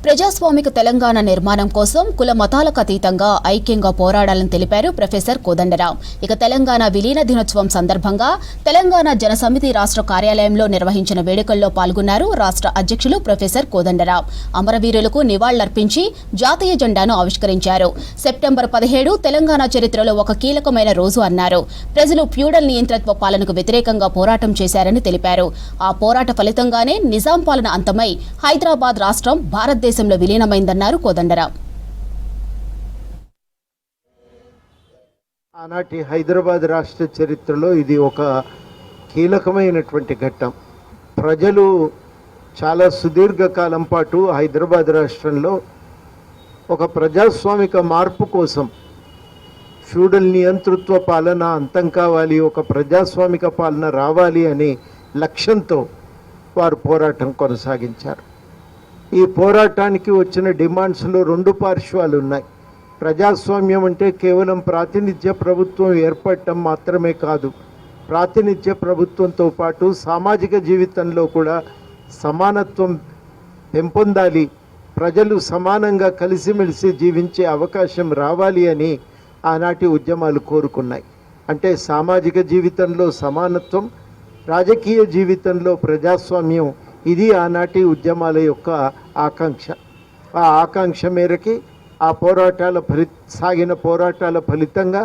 ప్రజాస్వామిక తెలంగాణ నిర్మాణం కోసం కుల మతాలకు అతీతంగా ఐక్యంగా పోరాడాలని తెలిపారు ప్రొఫెసర్ కోదండరాం. ఇక తెలంగాణ విలీన దినోత్సవం సందర్భంగా తెలంగాణ జనసమితి రాష్ట్ర కార్యాలయంలో నిర్వహించిన వేడుకల్లో పాల్గొన్నారు రాష్ట్ర అధ్యక్షులు ప్రొఫెసర్ కోదండరాం. అమరవీరులకు నివాళులర్పించి జాతీయ జెండాను ఆవిష్కరించారు. సెప్టెంబర్ 17 తెలంగాణ చరిత్రలో ఒక కీలకమైన రోజు అన్నారు. ప్రజలు ఫ్యూడల్ నియంత్రత్వ పాలనకు వ్యతిరేకంగా పోరాటం చేశారని తెలిపారు. ఆ పోరాట ఫలితంగానే నిజాం పాలన అంతమై హైదరాబాద్ రాష్ట్రం భారతదేశంలో విలీనమైందన్నారు కోదండరాం. ఆనాటి హైదరాబాద్ రాష్ట్ర చరిత్రలో ఇది ఒక కీలకమైనటువంటి ఘట్టం. ప్రజలు చాలా సుదీర్ఘకాలం పాటు హైదరాబాద్ రాష్ట్రంలో ఒక ప్రజాస్వామిక మార్పు కోసం, ఫ్యూడల్ నియంతృత్వ పాలన అంతం కావాలి, ఒక ప్రజాస్వామిక పాలన రావాలి అనే లక్ష్యంతో వారు పోరాటం కొనసాగించారు. ఈ పోరాటానికి వచ్చిన డిమాండ్స్లో రెండు పార్శ్వాలు ఉన్నాయి. ప్రజాస్వామ్యం అంటే కేవలం ప్రాతినిధ్య ప్రభుత్వం ఏర్పడటం మాత్రమే కాదు, ప్రాతినిధ్య ప్రభుత్వంతో పాటు సామాజిక జీవితంలో కూడా సమానత్వం పెంపొందాలి, ప్రజలు సమానంగా కలిసిమెలిసి జీవించే అవకాశం రావాలి అని ఆనాటి ఉద్యమాలు కోరుకున్నాయి. అంటే సామాజిక జీవితంలో సమానత్వం, రాజకీయ జీవితంలో ప్రజాస్వామ్యం, ఇది ఆనాటి ఉద్యమాల యొక్క ఆకాంక్ష. ఆ ఆకాంక్ష మేరకి సాగిన పోరాటాల ఫలితంగా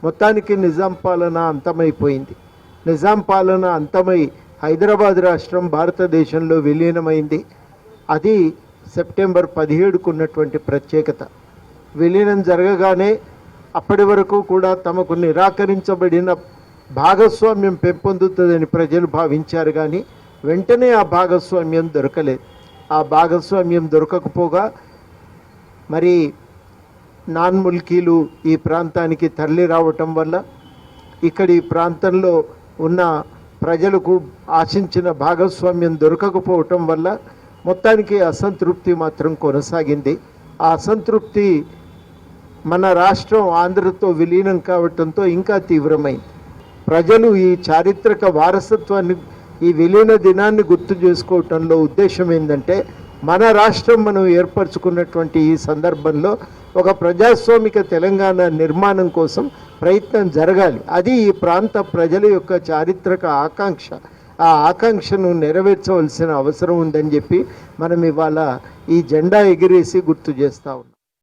మొత్తానికి నిజాం పాలన అంతమైపోయింది. నిజాం పాలన అంతమై హైదరాబాద్ రాష్ట్రం భారతదేశంలో విలీనమైంది. అది సెప్టెంబర్ 17కు ఉన్నటువంటి ప్రత్యేకత. విలీనం జరగగానే అప్పటి వరకు కూడా తమకు నిరాకరించబడిన భాగస్వామ్యం పెంపొందుతుందని ప్రజలు భావించారు. కానీ వెంటనే ఆ భాగస్వామ్యం దొరకలేదు. ఆ భాగస్వామ్యం దొరకకపోగా మరి నాన్ ముల్కీలు ఈ ప్రాంతానికి తరలి రావటం వల్ల ఇక్కడ ఈ ప్రాంతంలో ఉన్న ప్రజలకు ఆశించిన భాగస్వామ్యం దొరకకపోవటం వల్ల మొత్తానికి అసంతృప్తి మాత్రం కొనసాగింది. ఆ అసంతృప్తి మన రాష్ట్రం ఆంధ్రతో విలీనం కావటంతో ఇంకా తీవ్రమైంది. ప్రజలు ఈ చారిత్రక వారసత్వాన్ని, ఈ విలీన దినాన్ని గుర్తు చేసుకోవటంలో ఉద్దేశం ఏంటంటే, మన రాష్ట్రం మనం ఏర్పరచుకున్నటువంటి ఈ సందర్భంలో ఒక ప్రజాస్వామిక తెలంగాణ నిర్మాణం కోసం ప్రయత్నం జరగాలి. అది ఈ ప్రాంత ప్రజల యొక్క చారిత్రక ఆకాంక్ష. ఆ ఆకాంక్షను నెరవేర్చవలసిన అవసరం ఉందని చెప్పి మనం ఇవాళ ఈ జెండా ఎగిరేసి గుర్తు చేస్తూ ఉన్నాం.